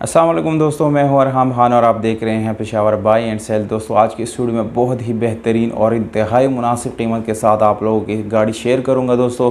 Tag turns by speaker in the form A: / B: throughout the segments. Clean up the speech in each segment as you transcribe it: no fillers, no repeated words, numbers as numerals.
A: अस्सलाम वालेकुम दोस्तों, मैं हूं अरहम खान और आप देख रहे हैं पेशावर बाई एंड सेल। दोस्तों आज की इस वीडियो में बहुत ही बेहतरीन और इंतहाई मुनासिब कीमत के साथ आप लोगों की गाड़ी शेयर करूंगा। दोस्तों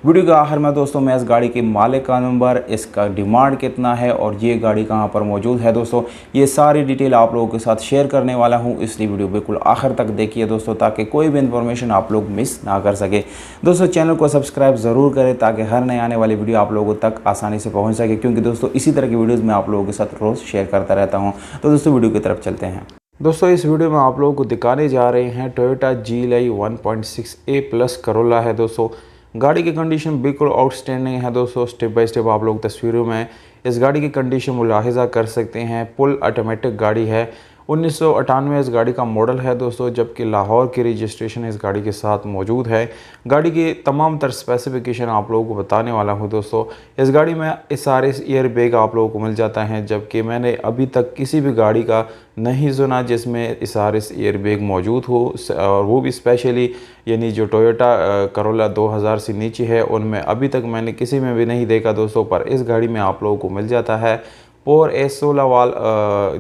A: वीडियो के आखिर में दोस्तों मैं इस गाड़ी के मालिक का नंबर, इसका डिमांड कितना है और ये गाड़ी कहां पर मौजूद है, दोस्तों ये सारी डिटेल आप लोगों के साथ शेयर करने वाला हूं। इसलिए वीडियो बिल्कुल आखिर तक देखिए दोस्तों, ताकि कोई भी इन्फॉर्मेशन आप लोग मिस ना कर सके। दोस्तों चैनल को सब्सक्राइब ज़रूर करें ताकि हर नए आने वाली वीडियो आप लोगों तक आसानी से पहुंच सके, क्योंकि दोस्तों इसी तरह की वीडियोज़ मैं आप लोगों के साथ रोज़ शेयर करता रहता हूँ। तो दोस्तों वीडियो की तरफ चलते हैं। दोस्तों इस वीडियो में आप लोगों को दिखाने जा रहे हैं Toyota GLI 1.6A plus Corolla है। दोस्तों गाड़ी की कंडीशन बिल्कुल आउटस्टैंडिंग है। दोस्तों स्टेप बाय स्टेप आप लोग तस्वीरों में इस गाड़ी की कंडीशन मुलाहिजा कर सकते हैं। फुल ऑटोमेटिक गाड़ी है। 1998 इस गाड़ी का मॉडल है दोस्तों, जबकि लाहौर की रजिस्ट्रेशन इस गाड़ी के साथ मौजूद है। गाड़ी की तमाम तर स्पेसिफिकेशन आप लोगों को बताने वाला हूं। दोस्तों इस गाड़ी में SRS एयर बैग आप लोगों को मिल जाता है, जबकि मैंने अभी तक किसी भी गाड़ी का नहीं सुना जिसमें SRS एयर बैग मौजूद हो, और वो भी स्पेशली यानी जो टोयोटा करोला 2000 से नीचे है उनमें अभी तक मैंने किसी में भी नहीं देखा दोस्तों, पर इस गाड़ी में आप लोगों को मिल जाता है। और S16 वाल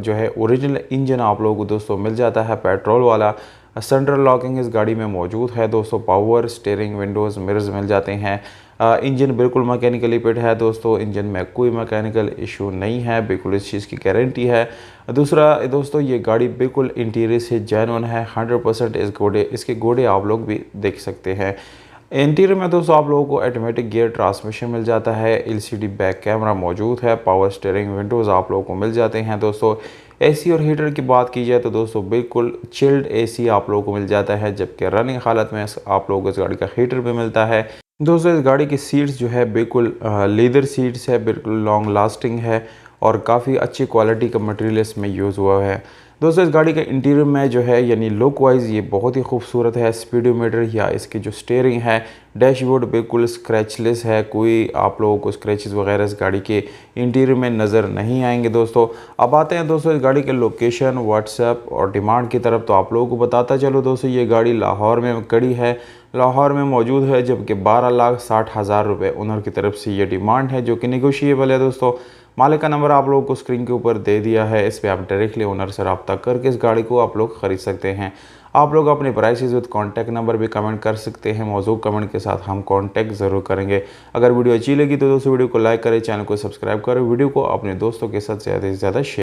A: जो है ओरिजिनल इंजन आप लोगों को दोस्तों मिल जाता है, पेट्रोल वाला। सेंट्रल लॉकिंग इस गाड़ी में मौजूद है दोस्तों। पावर स्टीयरिंग, विंडोज़, मिरर्स मिल जाते हैं। इंजन बिल्कुल मैकेनिकली फिट है दोस्तों, इंजन में कोई मैकेनिकल इशू नहीं है, बिल्कुल इस चीज़ की गारंटी है। दूसरा दोस्तों ये गाड़ी बिल्कुल इंटीरियर से जेन्युइन है, 100% इसके घोड़े आप लोग भी देख सकते हैं। इंटीरियर में दोस्तों आप लोगों को ऑटोमेटिक गियर ट्रांसमिशन मिल जाता है, LCD बैक कैमरा मौजूद है, पावर स्टीयरिंग, विंडोज़ आप लोगों को मिल जाते हैं। दोस्तों AC और हीटर की बात की जाए तो दोस्तों बिल्कुल चिल्ड AC आप लोगों को मिल जाता है, जबकि रनिंग हालत में आप लोगों को इस गाड़ी का हीटर भी मिलता है। दोस्तों इस गाड़ी की सीट्स जो है बिल्कुल लेदर सीट्स है, बिल्कुल लॉन्ग लास्टिंग है और काफ़ी अच्छी क्वालिटी का मटेरियल इसमें यूज़ हुआ है। दोस्तों इस गाड़ी का इंटीरियर में जो है यानी लुक वाइज ये बहुत ही खूबसूरत है। स्पीडोमीटर या इसकी जो स्टीयरिंग है, डैशबोर्ड बिल्कुल स्क्रैचलेस है, कोई आप लोगों को स्क्रैचेस वगैरह इस गाड़ी के इंटीरियर में नज़र नहीं आएंगे। दोस्तों अब आते हैं दोस्तों इस गाड़ी के लोकेशन, व्हाट्सएप और डिमांड की तरफ। तो आप लोगों को बताता चलो दोस्तों ये गाड़ी लाहौर में खड़ी है, लाहौर में मौजूद है, जबकि 12,60,000 रुपये ओनर की तरफ से ये डिमांड है, जो कि नेगोशिएबल है। दोस्तों मालिक का नंबर आप लोगों को स्क्रीन के ऊपर दे दिया है, इस पर आप डायरेक्टली ओनर से रब्ता करके इस गाड़ी को आप लोग ख़रीद सकते हैं। आप लोग अपने प्राइसेस विद कॉन्टैक्ट नंबर भी कमेंट कर सकते हैं, मौजूद कमेंट के साथ हम कॉन्टैक्ट ज़रूर करेंगे। अगर वीडियो अच्छी लगी तो दोस्तों वीडियो को लाइक करें, चैनल को सब्सक्राइब करें, वीडियो को अपने दोस्तों के साथ ज़्यादा से ज़्यादा शेयर